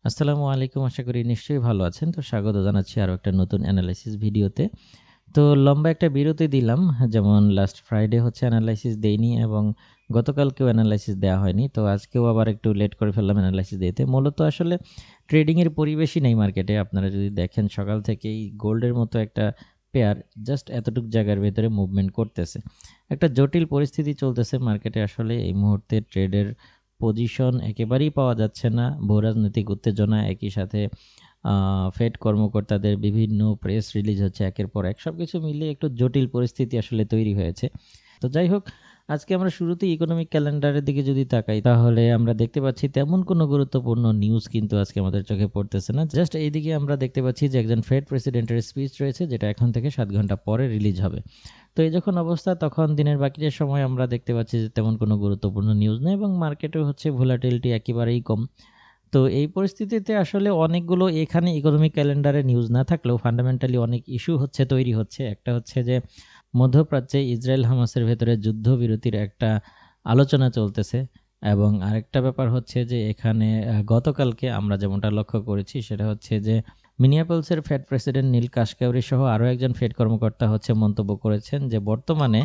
আসসালামু আলাইকুম। আশা করি নিশ্চয়ই ভালো আছেন। তো স্বাগত জানাচ্ছি আরও একটা নতুন অ্যানালাইসিস ভিডিওতে। তো লম্বা একটা বিরতি দিলাম। যেমন লাস্ট ফ্রাইডে অ্যানালাইসিস দেইনি এবং গতকালকেও অ্যানালাইসিস দেওয়া হয়নি। তো আজকেও আবার একটু লেট করে ফেললাম অ্যানালাইসিস দিতে। মূলত আসলে ট্রেডিং এর পরিবেশই নেই মার্কেটে। আপনারা যদি দেখেন সকাল থেকেই গোল্ডের মতো একটা পেয়ার জাস্ট এতটুক জায়গার ভেতরে মুভমেন্ট করতেছে। একটা জটিল পরিস্থিতি চলতেছে মার্কেটে। আসলে এই মুহূর্তে ট্রেডের পজিশন একেবারেই পাওয়া যাচ্ছে না। ভূরাজনৈতিক উত্তেজনা, একই সাথে ফেড কর্মকর্তাদের বিভিন্ন প্রেস রিলিজ হচ্ছে একের পর এক। সবকিছু মিলিয়ে একটু জটিল পরিস্থিতি আসলে তৈরি হয়েছে। তো যাই হোক, আজকে আমরা শুরুতেই ইকোনমিক ক্যালেন্ডারের দিকে যদি তাকাই, তাহলে আমরা দেখতে পাচ্ছি তেমন কোনো গুরুত্বপূর্ণ নিউজ কিন্তু আজকে আমাদের চোখে পড়তেছে না। জাস্ট এইদিকে আমরা দেখতে পাচ্ছি যে একজন ফেড প্রেসিডেন্টের স্পিচ রয়েছে, যেটা এখন থেকে 7 ঘন্টা পরে রিলিজ হবে। তো এই যখন অবস্থা, তখন দিনের বাকিটা সময় আমরা দেখতে পাচ্ছি যে তেমন কোনো গুরুত্বপূর্ণ নিউজ নেই এবং মার্কেটে ভোলাটিলিটি একেবারেই কম। তো এই পরিস্থিতিতে আসলে অনেকগুলো এখানে ইকোনমিক ক্যালেন্ডারে নিউজ না থাকলেও ফান্ডামেন্টালি অনেক ইস্যু তৈরি হচ্ছে। একটা হচ্ছে যে মধ্যপ্রাচ্যে ইসরায়েল হামাসের ভেতরে যুদ্ধবিরতির একটা আলোচনা চলতেছে এবং আরেকটা ব্যাপার হচ্ছে যে এখানে গতকালকে আমরা যেমনটা লক্ষ্য করেছি সেটা হচ্ছে যে মিনিয়াপলসের ফেড প্রেসিডেন্ট নীল কাশকাউরি সহ আরও একজন ফেড কর্মকর্তা মন্তব্য করেছেন যে বর্তমানে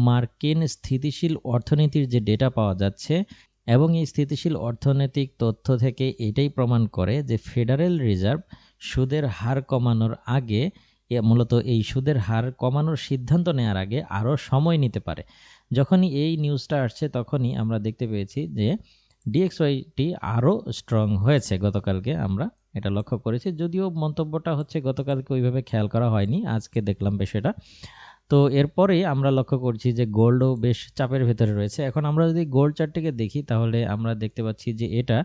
মার্কিন স্থিতিশীল অর্থনীতির যে ডেটা পাওয়া যাচ্ছে এবং এই স্থিতিশীল অর্থনৈতিক তথ্য থেকে এটাই প্রমাণ করে যে ফেডারেল রিজার্ভ সুদের হার কমানোর আগে মূলত এই সুদের হার কমানোর সিদ্ধান্ত নেওয়ার আগে আরও সময় নিতে পারে। যখনই এই নিউজটা আসছে তখনই আমরা দেখতে পেয়েছি যে ডিএক্সওয়াইটি আরও স্ট্রং হয়েছে। গতকালকে আমরা এটা লক্ষ্য করেছি, যদিও মন্তব্যটা গতকালকে ওইভাবে খেয়াল করা হয়নি, আজকে দেখলাম বিষয়টা। তো এরপরেই আমরা লক্ষ্য করছি যে গোল্ডও বেশ চাপের ভেতরে রয়েছে। এখন আমরা যদি গোল্ড চার্টটিকে দেখি, তাহলে আমরা দেখতে পাচ্ছি যে এটা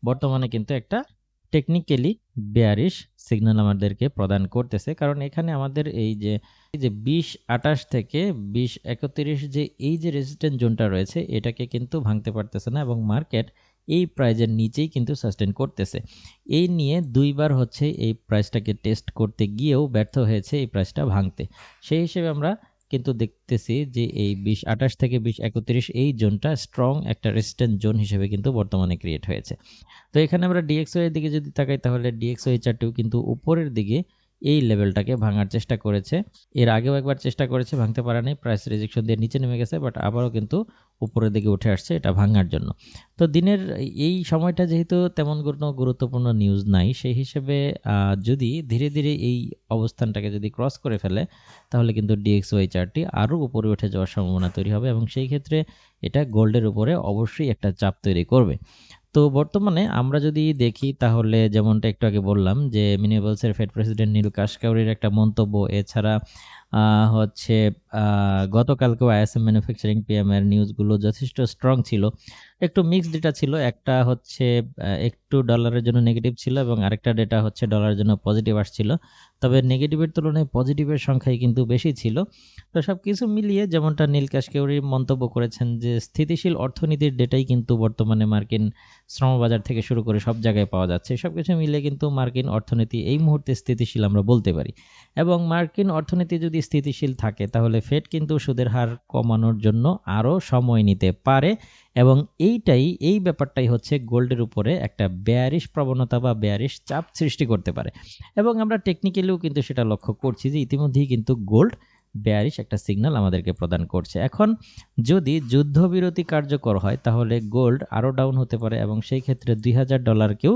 বর্তমানে কিন্তু একটা টেকনিক্যালি বেয়ারিশ সিগন্যাল আমাদেরকে প্রদান করতেছে। কারণ এখানে আমাদের এই যে 20-28 থেকে 20-31 যে এই যে রেজিস্ট্যান্স জোনটা রয়েছে, এটাকে কিন্তু ভাঙতে পারতেছে না এবং মার্কেট এই প্রাইজের নিচেই কিন্তু সাস্টেন করতেছে। এই নিয়ে দুইবার এই প্রাইসটাকে টেস্ট করতে গিয়েও ব্যর্থ হয়েছে এই প্রাইসটা ভাঙতে। সেই হিসেবে আমরা কিন্তু দেখতেছি যে এই 20-28 থেকে 20-31 এই জোনটা স্ট্রং একটা রেজিস্ট্যান্স জোন হিসেবে কিন্তু বর্তমানে ক্রিয়েট হয়েছে। তো এখানে আমরা ডিএক্সওয়াই এর দিকে যদি তাকাই, তাহলে ডিএক্সওয়াই চার্টটিও কিন্তু উপরের দিকে এই লেভেলটাকে ভাঙার চেষ্টা করেছে। এর আগেও একবার চেষ্টা করেছে, ভাঙতে পারে নাই, প্রাইস রিজেকশন দিয়ে নিচে নেমে গেছে, বাট আবারও কিন্তু উপরের দিকে উঠে আসছে এটা ভাঙার জন্য। তো দিনের এই সময়টা যেহেতু তেমন কোনো গুরুত্বপূর্ণ নিউজ নাই, সেই হিসেবে যদি ধীরে ধীরে এই অবস্থানটাকে যদি ক্রস করে ফেলে, তাহলে কিন্তু ডিএক্সওয়াই চার্টটি আরও উপরে উঠে যাওয়ার সম্ভাবনা তৈরি হবে এবং সেই ক্ষেত্রে এটা গোল্ডের উপরে অবশ্যই একটা চাপ তৈরি করবে। তো বর্তমানে আমরা যদি দেখি, তাহলে যেমনটা একটু আগে বললাম যে মিনিয়াপলসের ফেড প্রেসিডেন্ট নীল কাশকাউরির একটা মন্তব্য, এছাড়া গতকালকেও আইএসএম ম্যানুফ্যাকচারিং পিএমের নিউজগুলো যথেষ্ট স্ট্রং ছিল। একটু মিক্সড ডেটা ছিল। একটা একটু ডলারের জন্য নেগেটিভ ছিল এবং আরেকটা ডেটা ডলারের জন্য পজিটিভ আসছিল। তবে নেগেটিভের তুলনায় পজিটিভের সংখ্যাই কিন্তু বেশি ছিল। তো সব কিছু মিলিয়ে যেমনটা নীল কাশকাউরি মন্তব্য করেছেন যে স্থিতিশীল অর্থনীতির ডেটাই কিন্তু বর্তমানে মার্কিন শ্রমবাজার থেকে শুরু করে সব জায়গায় পাওয়া যাচ্ছে। সবকিছু মিলে কিন্তু মার্কিন অর্থনীতি এই মুহূর্তে স্থিতিশীল আমরা বলতে পারি এবং মার্কিন অর্থনীতি যদি স্থিতিশীল থাকে, তাহলে ফেড কিন্তু সুদের হার কমানোর জন্য আরও সময় নিতে পারে এবং এই ব্যাপারটাই গোল্ডের উপরে একটা বেয়ারিশ প্রবণতা বা বেয়ারিশ চাপ সৃষ্টি করতে পারে এবং আমরা টেকনিক্যালিও কিন্তু সেটা লক্ষ্য করছি যে ইতিমধ্যেই কিন্তু গোল্ড বেয়ারিশ একটা সিগন্যাল আমাদেরকে প্রদান করছে। এখন যদি যুদ্ধবিরতি কার্যকর হয়, তাহলে গোল্ড আরও ডাউন হতে পারে এবং সেই ক্ষেত্রে $2000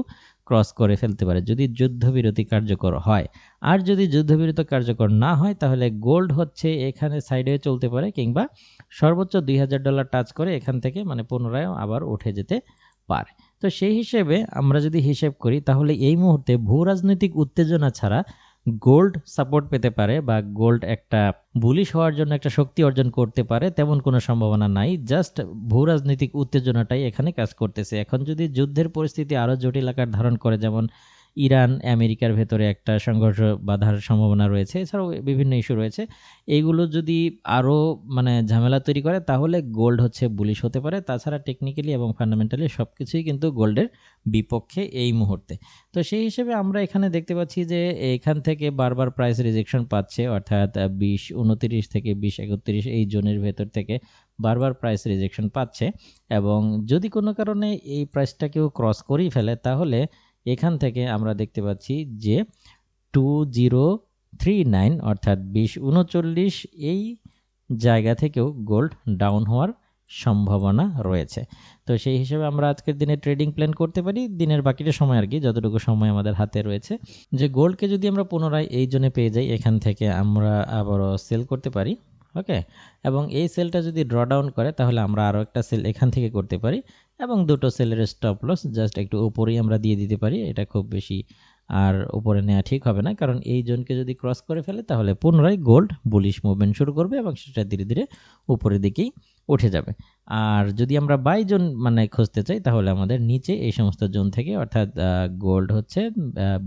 ক্রস করে ফেলতে পারে যদি যুদ্ধবিরতি কার্যকর হয়। আর যদি যুদ্ধবিরতি কার্যকর না হয়, তাহলে গোল্ড এখানে সাইডে চলতে পারে কিংবা সর্বোচ্চ $2000 টাচ করে এখান থেকে পুনরায় আবার উঠে যেতে পারে। তো সেই হিসেবে আমরা যদি হিসেব করি, তাহলে এই মুহূর্তে ভূরাজনৈতিক উত্তেজনা ছাড়া গোল্ড সাপোর্ট পেতে পারে বা গোল্ড একটা বুলিশ হওয়ার জন্য একটা শক্তি অর্জন করতে পারে তেমন কোনো সম্ভাবনা নাই। জাস্ট ভূরাজনৈতিক উত্তেজনাটাই এখানে কাজ করতেছে। এখন যদি যুদ্ধের পরিস্থিতি আরও জটিল আকার ধারণ করে, যেমন ইরান আমেরিকার ভেতরে একটা সংঘর্ষ বাধার সম্ভাবনা রয়েছে, এছাড়াও বিভিন্ন ইস্যু রয়েছে, এইগুলো যদি আরও ঝামেলা তৈরি করে, তাহলে গোল্ড বুলিশ হতে পারে। তাছাড়া টেকনিক্যালি এবং ফান্ডামেন্টালি সব কিছুই কিন্তু গোল্ডের বিপক্ষে এই মুহূর্তে। তো সেই হিসেবে আমরা এখানে দেখতে পাচ্ছি যে এখান থেকে বারবার প্রাইস রিজেকশন পাচ্ছে, অর্থাৎ 20-29 থেকে 20-31 এই জোনের ভেতর থেকে বারবার প্রাইস রিজেকশন পাচ্ছে এবং যদি কোনো কারণে এই প্রাইসটাকেও ক্রস করেই ফেলে, তাহলে এখান থেকে আমরা দেখতে পাচ্ছি যে 2039 অর্থাৎ 2039 এই জায়গা থেকেও গোল্ড ডাউন হওয়ার সম্ভাবনা রয়েছে। তো সেই হিসেবে আমরা আজকের দিনে ট্রেডিং প্ল্যান করতে পারি, দিনের বাকিটা সময় আর কি, যতটুকু সময় আমাদের হাতে রয়েছে, যে গোল্ডকে যদি আমরা পুনরায় এই জোনে পেয়ে যাই, এখান থেকে আমরা আবারও সেল করতে পারি। ওকে, এবং এই সেলটা যদি ড্র ডাউন করে তাহলে আমরা আরও একটা সেল এখান থেকে করতে পারি, এবং দুটো সেলের স্টপ লস জাস্ট একটু উপরেই আমরা দিয়ে দিতে পারি। এটা খুব বেশি আর উপরে নেওয়া ঠিক হবে না, কারণ এই জোনকে যদি ক্রস করে ফেলে তাহলে পুনরায় গোল্ড বুলিশ মুভমেন্ট শুরু করবে এবং সেটা ধীরে ধীরে উপরের দিকেই উঠে যাবে। আর যদি আমরা বাই জোন মানে খুঁজতে চাই তাহলে আমাদের নিচে এই সমস্ত জোন থেকে, অর্থাৎ গোল্ড হচ্ছে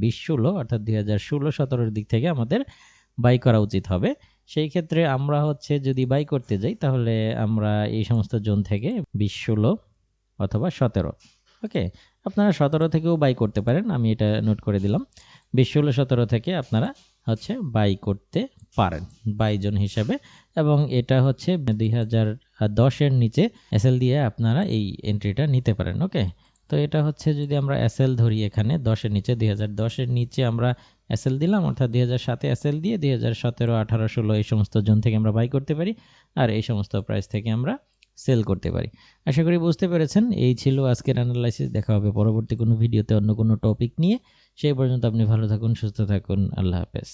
2016 অর্থাৎ 2016-17 দিক থেকে আমাদের বাই করা উচিত হবে। সেই ক্ষেত্রে আমরা হচ্ছে যদি বাই করতে যাই তাহলে আমরা এই সমস্ত জোন থেকে 2016 অথবা 17, ওকে, আপনারা 17 থেকেও বাই করতে পারেন, আমি এটা নোট করে দিলাম। 2016-17 থেকে আপনারা হচ্ছে বাই করতে পারেন বাই জোন হিসাবে, এবং এটা হচ্ছে 2010-এর নিচে এসএল দিয়ে আপনারা এই এন্ট্রিটা নিতে পারেন। ওকে, তো এটা হচ্ছে যদি আমরা এসএল ধরি এখানে 10-এর নিচে, 2010-এর নিচে আমরা এসএল দিলাম, অর্থাৎ 2007-এ এসএল দিয়ে 2017, 18, 16 এই সমস্ত জোন থেকে আমরা বাই করতে পারি, আর এই সমস্ত প্রাইস থেকে আমরা সেল করতে পারি। আশা করি বুঝতে পেরেছেন। এই ছিল আজকের অ্যানালাইসিস। দেখা হবে পরবর্তী কোনো ভিডিওতে অন্য কোনো টপিক নিয়ে। সেই পর্যন্ত আপনি ভালো থাকুন, সুস্থ থাকুন। আল্লাহ হাফেজ।